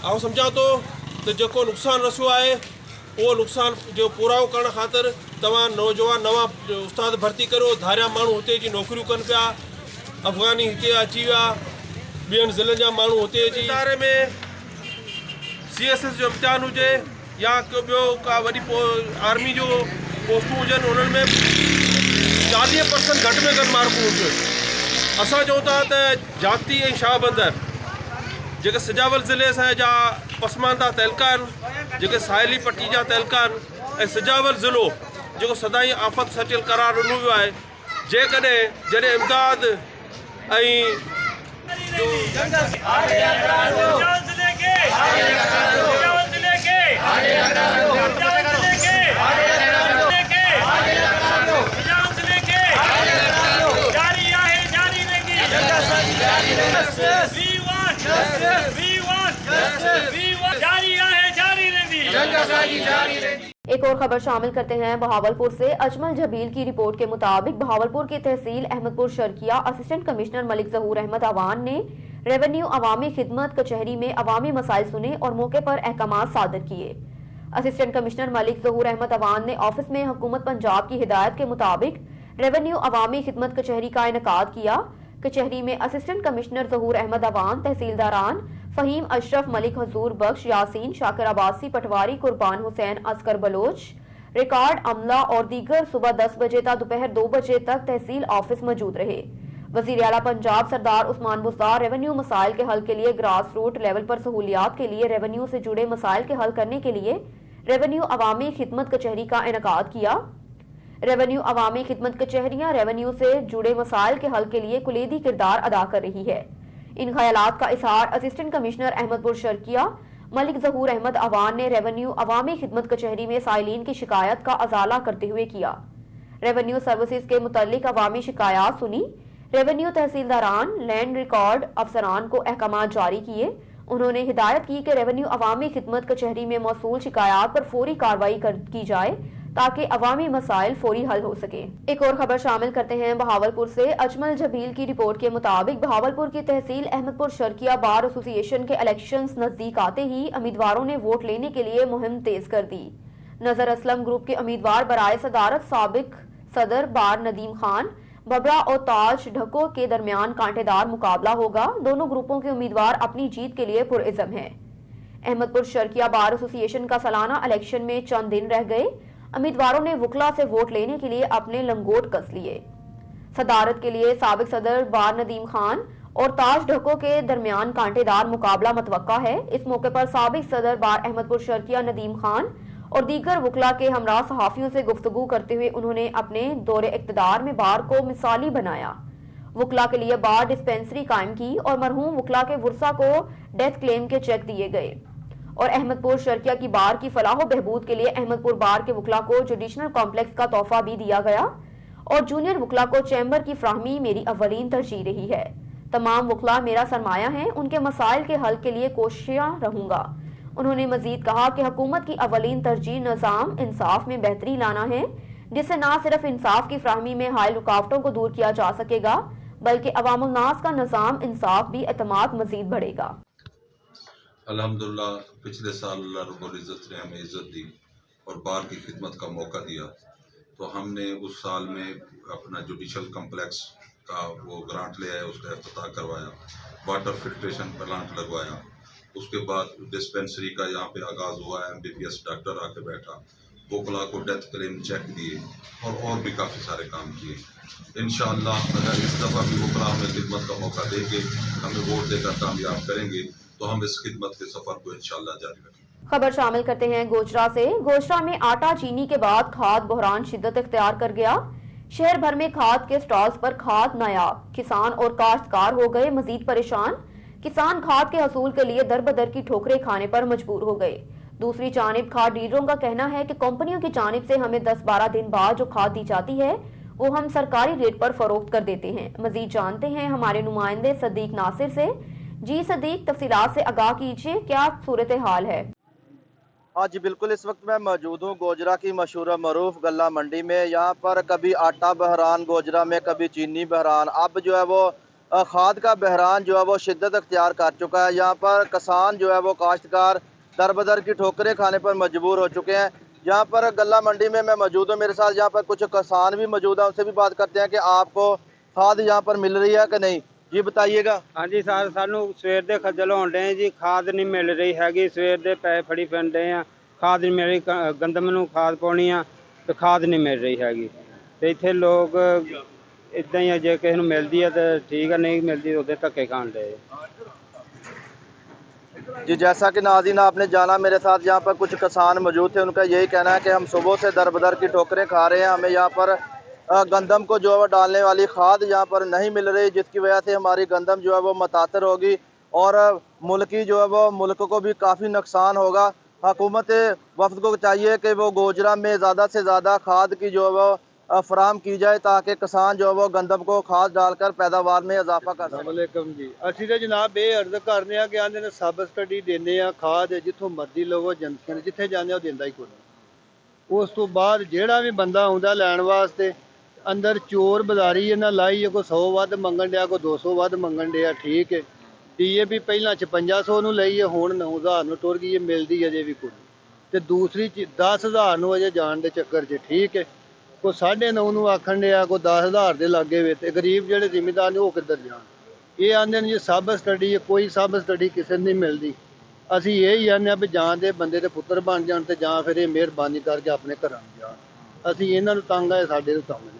Speaker 12: आउं सम्झां थो त जेको नुक़सानु रसियो आहे उहो नुक़सानु जो पूराओ करण ख़ातिर तव्हां नौजवान नवां उस्ताद भर्ती करियो। धारिया माण्हू हुते जी नौकरियूं कनि पिया, अफ़गानी हिते अची विया, ॿियनि ज़िलनि जा माण्हू हुते अची इदारे में CSS जो इम्तिहान हुजे या को ॿियो का वॾी आर्मी जो पोस्टूं हुजनि, उन्हनि में 40% घटि में घटि मार्कूं हुजनि। असां चऊं था त जाती ऐं शाहबंदर जेके सिजावल ज़िले जा पसमानदा तहलका आहिनि, जेके साहिली पट्टी जा तहलका आहिनि ऐं सिजावल ज़िलो जेको सदाई आफ़त सटियल करार ॾिनो वियो आहे, जेकॾहिं जॾहिं इमदाद ऐं
Speaker 1: एक और खबर शामिल करते हैं बहावलपुर से। अजमल जबील की रिपोर्ट के मुताबिक बहावलपुर की तहसील अहमदपुर शर्किया असिस्टेंट कमिश्नर मलिक ज़हूर अहमद अवान ने रेवेन्यू अवामी खिदमत कचहरी में अवामी मसाइल सुने और मौके पर अहकामात सादर किए। असिस्टेंट कमिश्नर मलिक ज़हूर अहमद अवान ने ऑफिस में हुकूमत पंजाब की हिदायत के मुताबिक रेवेन्यू अवामी खिदमत कचहरी का इनेकाद किया। कचहरी में असिस्टेंट कमिश्नर ज़हूर अहमद अवान, तहसीलदारान फहीम अशरफ, मलिक हजूर बख्श, यासीन, शाकिर अब्बासी, पटवारी, कुर्बान हुसैन, असकर बलोच, रिकॉर्ड अमला और दीगर सुबह 10 बजे तक दोपहर 2 बजे तक तहसील ऑफिस मौजूद रहे। वज़ीर आला पंजाब सरदार उस्मान बुज़दार रेवेन्यू मसाइल के हल के लिए ग्रास रूट लेवल पर सहूलियात के लिए रेवेन्यू से जुड़े मसाइल के हल करने के लिए रेवेन्यू अवामी खिदमत कचहरी का इनेकाद किया। रेवेन्यू अवामी खिदमत कचहरियाँ रेवेन्यू से जुड़े मसाइल के हल के लिए कुलीदी किरदार अदा कर रही है। इन ख्यालात का इज़हार असिस्टेंट कमिश्नर अहमदपुर शर्किया मलिक ज़हूर अहमद अवान ने रेवेन्यू अवामी खिदमत कचहरी में साइलिन की शिकायत का अजाला करते हुए किया। रेवेन्यू सर्विसेज के मुतालिक अवामी शिकायत सुनी। रेवेन्यू तहसीलदारान, लैंड रिकॉर्ड अफसरान को अहकामात जारी किए। उन्होंने हिदायत की कि रेवेन्यू अवामी खिदमत कचहरी में मौसूल शिकायत पर फौरी कार्रवाई की जाए ताकि अवामी मसाइल फौरी हल हो सके। एक और खबर शामिल करते हैं बहावलपुर से। अजमल जबील की रिपोर्ट के मुताबिक बहावलपुर की तहसील अहमदपुर शर्किया बार एसोसिएशन के इलेक्शंस नजदीक आते ही उम्मीदवारों ने वोट लेने के लिए मुहिम तेज कर दी। नजर असलम ग्रुप के उम्मीदवार बराए सदारत साबिक सदर बार नदीम खान बबरा और ताज ढको के दरमियान कांटेदार मुकाबला होगा। दोनों ग्रुपों के उम्मीदवार अपनी जीत के लिए पुरइज़्म हैं। अहमदपुर शर्किया बार एसोसिएशन का सालाना इलेक्शन में चंद दिन रह गए। उम्मीदवारों ने वकला से वोट लेने के लिए अपने लंगोट कस लिए। सदारत के लिए साबिक सदर बार नदीम खान और ताज ढको के दरमियान कांटेदार मुकाबला मतवक्का है। इस मौके पर साबिक सदर बार अहमदपुर शर्किया नदीम खान और दीगर वकला के हमरा सहाफियों से गुफ्तगू करते हुए उन्होंने अपने दौरे इक़्तिदार में बार को मिसाली बनाया। वकला के लिए बार डिस्पेंसरी कायम की और मरहूम वकला के वुरसा को डेथ क्लेम के चेक दिए गए और अहमदपुर शर्किया की बार की फलाह बहबूद के लिए अहमदपुर बार के वकला को जुडिशनल कॉम्प्लेक्स का तोहफा भी दिया गया और जूनियर वकला को चैम्बर की फ्राहमी मेरी अवलीन तरजीह रही है। तमाम वकला मेरा सरमाया हैं, उनके मसाइल के हल के लिए कोशियां रहूंगा। उन्होंने मजीद कहा कि हुकूमत की अवलीन तरजीह निज़ाम इंसाफ में बेहतरी लाना है, जिससे न सिर्फ इंसाफ की फ्राहमी में हायल रुकावटों को दूर किया जा सकेगा बल्कि अवामुल नास का निज़ाम इंसाफ भी एतमाद मजीद बढ़ेगा।
Speaker 13: अल्हम्दुलिल्लाह पिछले साल अल्लाह रब्बुल इज़्ज़त ने हमें इज़्ज़त दी और बार की खिदमत का मौका दिया, तो हमने उस साल में अपना जुडिशल कम्प्लेक्स का वो ग्रांट ले आए, उसका इफ्तिताह करवाया, वाटर फिल्ट्रेशन प्लांट लगवाया, उसके बाद डिस्पेंसरी का यहाँ पे आगाज़ हुआ, MBBS डॉक्टर आके बैठा, वकला को डेथ क्लेम चेक दिए और भी काफ़ी सारे काम किए। इंशाअल्लाह अगर इस दफ़ा भी वकला हमें खिदमत का मौका देंगे, हमें वोट देकर कामयाब करेंगे तो हम इस खिदमत के सफर को इंशाअल्लाह जारी रखेंगे।
Speaker 1: खबर शामिल करते हैं गोचरा से। गोचरा में आटा चीनी के बाद खाद बहरान शिद्दत इख्तियार कर गया। शहर भर में खाद के स्टॉल्स पर खाद नायाब, किसान और काश्तकार हो गए मजीद परेशान। किसान खाद के हसूल के लिए दर बदर की ठोकरें खाने पर मजबूर हो गए। दूसरी जानिब खाद डीलरों का कहना है कि कंपनियों की जानिब से हमें 10-12 दिन बाद जो खाद दी जाती है वो हम सरकारी रेट पर फरोख्त कर देते हैं। मजीद जानते हैं हमारे नुमाइंदे सदीक नासिर से। जी सदीक, तफसीलात से आगाह कीजिए, क्या सूरत हाल है?
Speaker 14: हाँ जी बिल्कुल, इस वक्त मैं मौजूद हूँ गोजरा की मशहूर मरूफ गल्ला मंडी में। यहाँ पर कभी आटा बहरान गोजरा में, कभी चीनी बहरान, अब जो है वो खाद का बहरान जो है वो शिद्दत अख्तियार कर चुका है। यहाँ पर किसान जो है वो काश्तकार दर बदर की ठोकरें खाने पर मजबूर हो चुके हैं। यहाँ पर गल्ला मंडी में मैं मौजूद हूँ, मेरे साथ यहाँ पर कुछ किसान भी मौजूद हैं, उनसे भी बात करते हैं कि आपको खाद यहाँ पर मिल रही है कि नहीं। जी बताइएगा।
Speaker 15: हाँ जी सर, सानू सवेर दे खज्जल होण डे जी, खाद नहीं मिल रही हैगी, सवेर दे पैसे फड़ी फिरन डे आ, खाद नहीं मिल रही, गंदम नूं खाद पाउणी आ ते खाद नहीं मिल रही हैगी। ते इत्थे लोग इदां ही जे किसे नूं मिलदी है तो ठीक है, नहीं मिलती ओदे धक्के खाण डे।
Speaker 14: जी जैसा कि नाज़रीन आपने जाना, मेरे साथ यहाँ पर कुछ किसान मौजूद थे, उनका यही कहना है कि हम सुबह से दर बदर की ठोकरें खा रहे हैं, हमें यहाँ पर गंदम को जो है वो डालने वाली खाद यहाँ पर नहीं मिल रही, जिसकी वजह से हमारी गंदम जो है वो मुतासर होगी और मुल्की जो है वो मुल्क को भी काफ़ी नुकसान होगा। हुकूमत वफ्द को चाहिए कि वो गोजरा में ज़्यादा से ज़्यादा खाद की जो है वो फराम की जाए ताकि किसान जो है वो गंदम को खाद डालकर पैदावार में इजाफा कर सकें।
Speaker 16: वालेकुम जी, असी तो जनाब ये अर्ज करने आ कि आंदे ने सबसिडी देने आ खाद जिथों मर्जी लवो, एजेंसियां जिथे जाने वो देंदा ही कोई। उस तो बाद जेड़ा भी बंदा आउंदा लैण वास्ते अंदर चोर बाजारी इन्हां लाई है, कोई 100 वध मंगण डिया, कोई 200 वध मंगण डिया, ठीक है। DAP पहला 5500 नूं लई है, हुण 9000 नूं टुर गई है, मिलदी अजे भी कोई। ते दूसरी 10000 नूं अजे जाण दे चक्कर 'च, ठीक है। कोई 9.5 नूं आखण डिया, कोई 10000 दे लागे वे, ते गरीब जिहड़े जिमीदार ने वो किधर जाण। ये आंदे ने जी सब स्टडी है, कोई सब स्टडी किसी नहीं मिलती। असी यही आने भी जां दे बंदे दे पुत्तर बन जाण ते जां फिर ये मेहरबानी करके अपने घरां जाण। असी इन्हां नूं तंग आए, साडे नूं तंग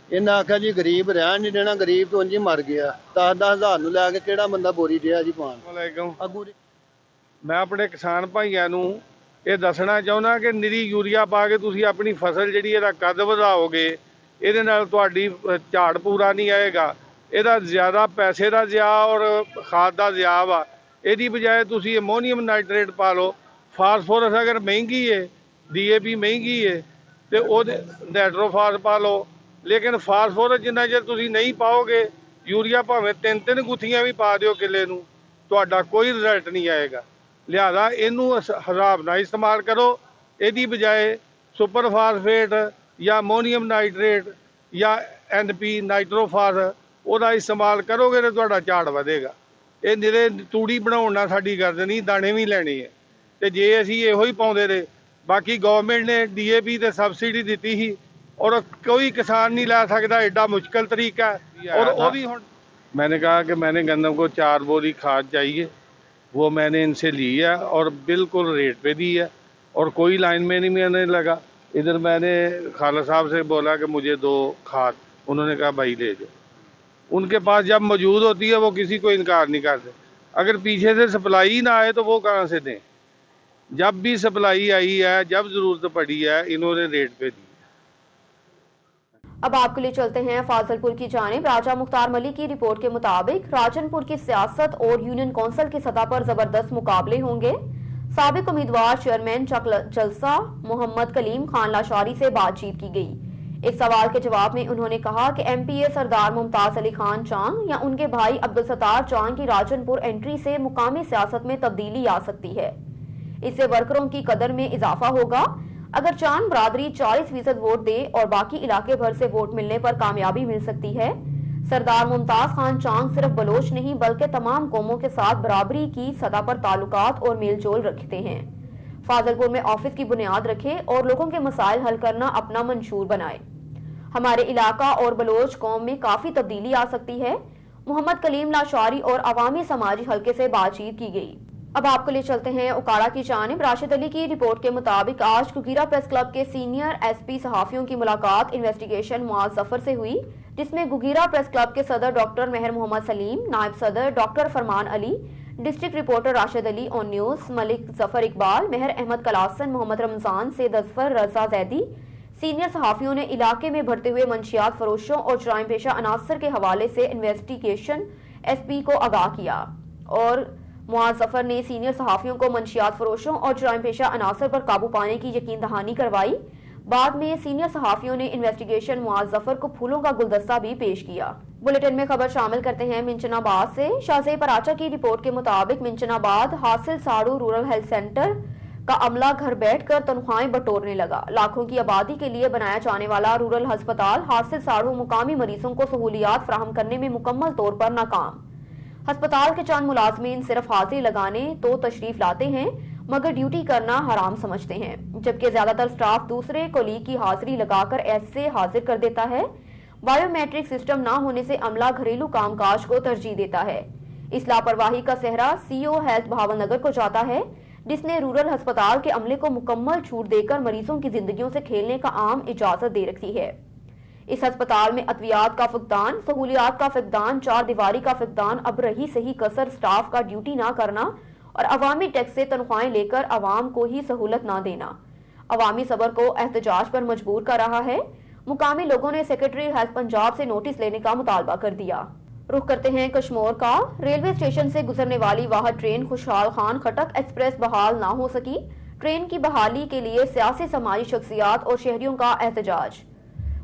Speaker 16: इन्हें आख्या जी गरीब रहन नहीं देना, गरीब तो उंज ही मर गया। 10-10 हज़ार नूं लैके किहड़ा बंदा बोरी दिया जी पाण।
Speaker 17: वालेकुम। मैं अपने किसान भाइयों नूं ये दसना चाहुंदा कि निरी यूरिया पा के तुसीं अपनी फसल जिहड़ी इहदा कद वधाओगे, इहदे नाल तुहाडी झाड़ पूरा नहीं आएगा, इहदा ज़्यादा पैसे दा ज़िया और खाद दा ज़िया वा। इहदी बजाए तुसीं अमोनीयम नाइट्रेट पा लो। फास्फोरस अगर महंगी है, DAP महंगी है तो ओहदे नाइट्रोफास पा लो, लेकिन फास्फोरस जिन्ना चਿਰ ਤੁਸੀਂ नहीं पाओगे, यूरिया भावें 3-3 गुत्थियां भी पा दिओ किले नूं, ਤੁਹਾਡਾ कोई रिजल्ट नहीं आएगा। लिहाजा इनू हिसाब नाल इस्तेमाल करो, ਇਹਦੀ बजाए सुपर फास्फेट या अमोनीयम नाइट्रेट या NP नाइट्रोफास ਉਹਦਾ इस्तेमाल करोगे तो ਤੁਹਾਡਾ ਝਾੜ ਵਧੇਗਾ। ਇਹ ਨਿਰੇ ਤੂੜੀ ਬਣਾਉਣ ਨਾਲ ਸਾਡੀ ਗਰਦ ਨਹੀਂ, ਦਾਣੇ ਵੀ ਲੈਣੇ ਹੈ। ਤੇ ਜੇ ਅਸੀਂ ਇਹੋ ਹੀ ਪਾਉਂਦੇ ਰਹੇ, ਬਾਕੀ ਗਵਰਨਮੈਂਟ ਨੇ DAP ਤੇ ਸਬਸਿਡੀ ਦਿੱਤੀ ਸੀ और कोई किसान नहीं ला सकता, एडा मुश्किल तरीका है। और वो भी मैंने कहा कि मैंने गंदम को 4 बोरी खाद चाहिए, वो मैंने इनसे ली है और बिल्कुल रेट पे दी है और कोई लाइन में नहीं मैंने लगा। इधर मैंने खाला साहब से बोला कि मुझे 2 खाद, उन्होंने कहा भाई ले जाओ। उनके पास जब मौजूद होती है वो किसी को इनकार नहीं करते। अगर पीछे से सप्लाई ना आए तो वो कहाँ से दें। जब भी सप्लाई आई है, जब ज़रूरत पड़ी है, इन्होंने रेट पे दी।
Speaker 1: अब आपके लिए चलते हैं फाजलपुर की जानिब। राजा मुख्तार मलिक की रिपोर्ट के मुताबिक राजनपुर की सियासत और यूनियन कौंसिल की सतह पर जबरदस्त मुकाबले होंगे। साबिक उम्मीदवार चेयरमैन चक जलसा मोहम्मद कलीम खान लाशारी से बातचीत की गई। एक सवाल के जवाब में उन्होंने कहा कि MPA सरदार मुमताज अली खान चांग या उनके भाई अब्दुल सत्तार चांग की राजनपुर एंट्री से मुकामी सियासत में तब्दीली आ सकती है। इससे वर्करों की कदर में इजाफा होगा। अगर चांद बरादरी 40% वोट दे और बाकी इलाके भर से वोट मिलने पर कामयाबी मिल सकती है। सरदार मुमताज खान चांग सिर्फ बलोच नहीं बल्कि तमाम कौमों के साथ बराबरी की सतह पर ताल्लुकात और मेलजोल रखते हैं। फाजलपुर में ऑफिस की बुनियाद रखे और लोगों के मसाइल हल करना अपना मंशूर बनाए। हमारे इलाका और बलोच कौम में काफी तब्दीली आ सकती है। मोहम्मद कलीम लाशारी और अवामी समाजी हलके से बातचीत की गई। अब आपको ले चलते हैं उकाड़ा की जानिब। राशिद अली की रिपोर्ट के मुताबिक आज गुगीरा प्रेस क्लब के सीनियर SP सहाफियों की मुलाकात इन्वेस्टिगेशन मुआज जफर से हुई, जिसमें गुगीरा प्रेस क्लब के सदर डॉक्टर मेहर मोहम्मद सलीम, नायब सदर doctor Farman Ali, district reporter Rashid Ali on news, Malik Zafar Iqbal, Mehar Ahmad Kalasan, Mohammad Ramzan, Syed Azfar, Raza Zaidi senior सहाफियों ने इलाके में बढ़ते हुए मंशियात फरोशों और जराइम पेशा अनासर के हवाले से इन्वेस्टिगेशन SP को आगाह किया और मुआज जफर ने सीनियर सहाफियों को मंशियात फरोशों और जराइम पेशा अनासर पर काबू पाने की यकीन दहानी करवाई। बाद में सीनियर सहाफियों ने इन्वेस्टिगेशन मुआज जफर को फूलों का गुलदस्ता भी पेश किया। बुलेटिन में खबर शामिल करते हैं मिंचनाबाद से। शाहज़ेब पराचा की रिपोर्ट के मुताबिक मिंचनाबाद हासिल साड़ू रूरल हेल्थ सेंटर का अमला घर बैठकर तनख्वाहें बटोरने लगा। लाखों की आबादी के लिए बनाया जाने वाला रूरल अस्पताल हासिल साढ़ों मुकामी मरीजों को सहूलियात फराहम करने में मुकम्मल तौर पर नाकाम। अस्पताल के चंद मुलाजमीन सिर्फ हाजिरी लगाने तो तशरीफ लाते हैं मगर ड्यूटी करना हराम समझते हैं, जबकि ज्यादातर स्टाफ दूसरे कोलीग की हाजिरी लगाकर ऐसे हाजिर कर देता है। बायोमेट्रिक सिस्टम ना होने से अमला घरेलू कामकाज को तरजीह देता है। इस लापरवाही का सेहरा सीओ हेल्थ भावनगर को जाता है, जिसने रूरल अस्पताल के अमले को मुकम्मल छूट देकर मरीजों की जिंदगियों से खेलने का आम इजाजत दे रखी है। इस अस्पताल में अद्वियात का फुकदान, सहूलियात का फुकदान, चार दीवारी का फुकदान, अब रही सही कसर स्टाफ का ड्यूटी ना करना और अवामी टैक्स से तनख्वाहें लेकर अवाम को ही सहूलत ना देना अवामी सबर को एहतजाज पर मजबूर कर रहा है। मुकामी लोगों ने सेक्रेटरी हेल्थ पंजाब से नोटिस लेने का मुतालबा कर दिया। रुख करते हैं कश्मीर का। रेलवे स्टेशन से गुजरने वाली वाहद ट्रेन खुशहाल खान खटक एक्सप्रेस बहाल ना हो सकी। ट्रेन की बहाली के लिए सियासी समाजी शख्सियात और शहरियों का एहतजाज।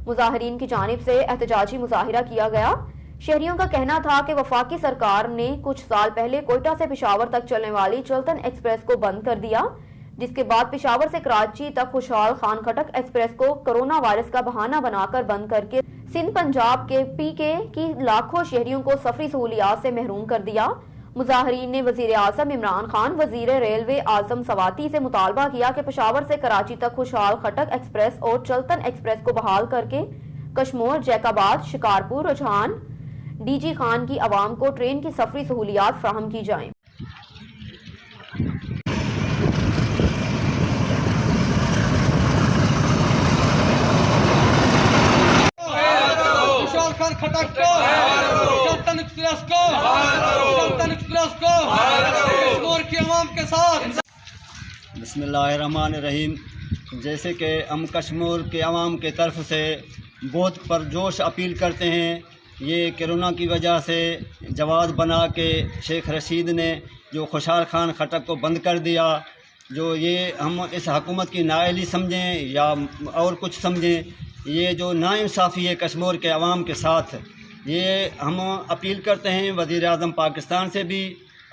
Speaker 1: मुजाहिरीन की जानिब से एहतजाजी मुजाहिरा किया गया। शहरियों का कहना था कि वफाकी सरकार ने कुछ साल पहले कोयटा से पेशावर तक चलने वाली चलतन एक्सप्रेस को बंद कर दिया, जिसके बाद पेशावर से कराची तक खुशहाल खान खटक एक्सप्रेस को कोरोना वायरस का बहाना बनाकर बंद करके सिंध पंजाब के पीके की लाखों शहरियों को सफरी सहूलियात से महरूम कर दिया। मुजाहिरीन ने वजीर आजम इमरान खान, वजीर रेलवे आजम सवाती से मुतालबा किया कि पेशावर से कराची तक खुशहाल खटक एक्सप्रेस और चलतन एक्सप्रेस को बहाल करके कश्मीर, जैकाबाद, शिकारपुर, रुझान, डीजी खान की आवाम को ट्रेन की सफरी सहूलियात फराहम की जाएं।
Speaker 18: बिस्मिल्लाहिर्रहमानिर्रहीम। जैसे कि हम कश्मीर के अवाम के तरफ से बहुत परजोश अपील करते हैं, ये कोरोना की वजह से जवाब बना के शेख रशीद ने जो खुशहाल खान खटक को बंद कर दिया, जो ये हम इस हुकूमत की नाअहली समझें या और कुछ समझें, ये जो नाइंसाफ़ी है कश्मीर के अवाम के साथ, ये हम अपील करते हैं वज़ीर आज़म पाकिस्तान से भी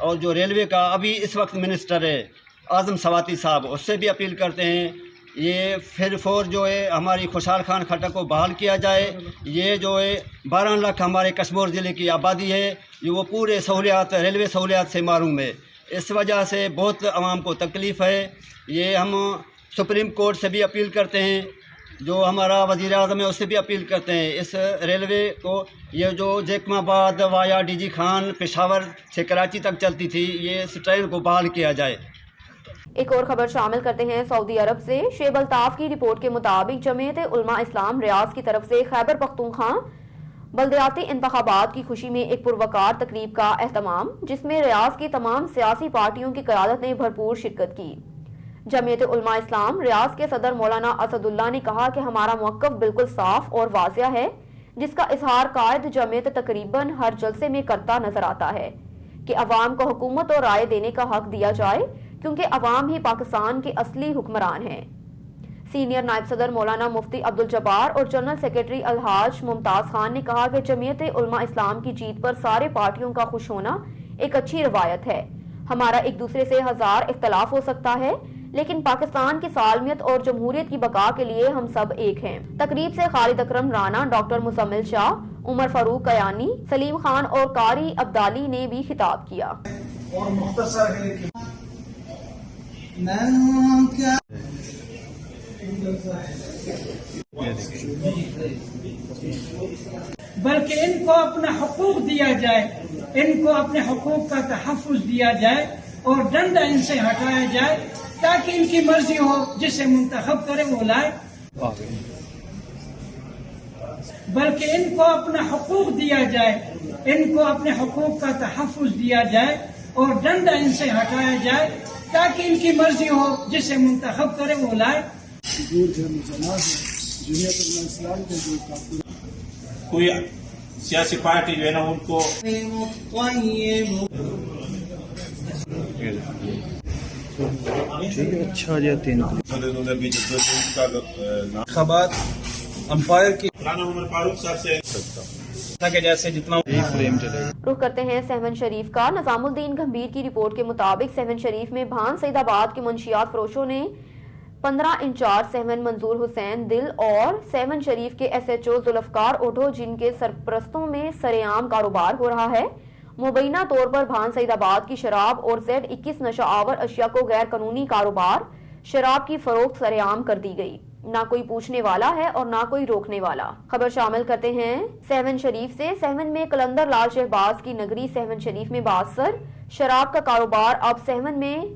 Speaker 18: और जो रेलवे का अभी इस वक्त मिनिस्टर है आज़म सवाती साहब, उससे भी अपील करते हैं ये फिर फोर जो है हमारी खुशहाल खान खटक को बहाल किया जाए। ये जो है 12 लाख हमारे कश्मीर ज़िले की आबादी है, ये वो पूरे सहूलियात रेलवे सहूलियात से महरूम है। इस वजह से बहुत आवाम को तकलीफ़ है। ये हम सुप्रीम कोर्ट से भी अपील करते हैं, जो हमारा वज़ीर आज़म है उससे भी अपील करते हैं इस रेलवे को, ये जो जैकमाबाद वाया डीजी खान पेशावर से कराची तक चलती थी, ये इस ट्रेन को बहाल किया जाए।
Speaker 1: एक और खबर शामिल करते हैं सऊदी अरब से। शेब अल्ताफ की रिपोर्ट के मुताबिक जमीयत उलमा इस्लाम रियाज की तरफ से खैबर पख्तूनख्वा बल्दियाती इंतखाबात की खुशी में एक पुरवकार तकरीब का एहतमाम, जिसमें रियाज की तमाम सियासी पार्टियों की क़यादत ने भरपूर शिरकत की। जमीयत उलमा इस्लाम रियाज के सदर मौलाना असदुल्ला ने कहा कि हमारा मौक़िफ़ बिल्कुल साफ और वाज़िया है, जिसका इजहार कायद जमीयत तकरीबन हर जलसे में करता नजर आता है कि अवाम को हुकूमत और राय देने का हक दिया जाए, क्योंकि अवाम ही पाकिस्तान के असली हुक्मरान हैं। सीनियर नायब सदर मौलाना मुफ्ती अब्दुल जब्बार और जनरल सेक्रेटरी अलहाज मुमताज़ खान ने कहा कि जमीयत उलमा इस्लाम की जीत पर सारे पार्टियों का खुश होना एक अच्छी रवायत है। हमारा एक दूसरे से हजार इख्तलाफ हो सकता है, लेकिन पाकिस्तान की सालमियत और जमहूरियत की बका के लिए हम सब एक हैं। तकरीब से खालिद अकरम राना, डॉक्टर मुजम्मिल शाह, उमर फारूक कयानी, सलीम खान और कारी अब्दाली ने भी खिताब किया।
Speaker 19: और मुख्तसर है कि
Speaker 20: बल्कि इनको अपना हुकूक दिया जाए, इनको अपने हुकूक का तहफ़्फ़ुज़ दिया जाए और डंडा इनसे हटाया जाए, ताकि इनकी मर्जी हो जिसे मुंतखब करे वो लाए। बल्कि इनको अपना हुकूक दिया जाए, इनको अपने हुकूक का तहफ़्फ़ुज़ दिया जाए और डंडा इनसे हटाया जाए, ताकि इनकी मर्जी हो जिसे मुंतखब करे वो लाए।
Speaker 21: कोई सियासी पार्टी जो है ना उनको
Speaker 22: अच्छा जाते
Speaker 21: खबर अंपायर की उमर फारूक साहब से
Speaker 10: के जैसे जितना फ्लेम चलेगा।
Speaker 1: रुख करते हैं सहवन शरीफ का। निजामुद्दीन गंभीर की रिपोर्ट के मुताबिक सहवन शरीफ में भान सईदाबाद के मंशियात फरोशों ने 15 इंचार्ज सहवन मंजूर हुसैन दिल और सहवन शरीफ के SHO जुल्फकार ओढो जिनके सरपरस्तों में सरेआम कारोबार हो रहा है, मुबैना तौर पर भान सईदाबाद की शराब और Z21 नशा आवर अशिया को गैर कानूनी कारोबार शराब की फरोख्त सरेआम कर दी गई। ना कोई पूछने वाला है और ना कोई रोकने वाला। खबर शामिल करते हैं सहवन शरीफ से। सहवन में कलंदर लाल शहबाज की नगरी सहवन शरीफ में बासर शराब का कारोबार अब सहवन में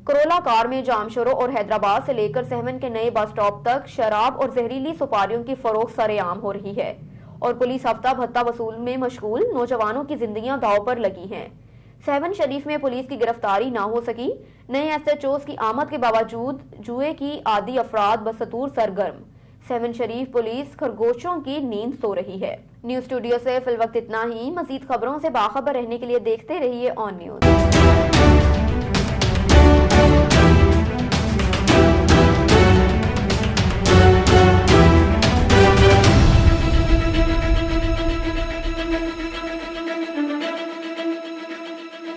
Speaker 1: करोला कार में जामशोरो और हैदराबाद से लेकर सहवन के नए बस स्टॉप तक शराब और जहरीली सुपारियों की फरोख्त सरेआम हो रही है और पुलिस हफ्ता भत्ता वसूल में मशगूल। नौजवानों की जिंदगियां दांव पर लगी हैं। सहवन शरीफ में पुलिस की गिरफ्तारी ना हो सकी। नए SHOs की आमद के बावजूद जुए की आदी अफराद बसतूर सरगर्म। सहवन शरीफ पुलिस खरगोशों की नींद सो रही है। न्यूज स्टूडियो से फिल वक्त इतना ही। मजीद खबरों से बाखबर रहने के लिए देखते रहिए ऑन न्यूज।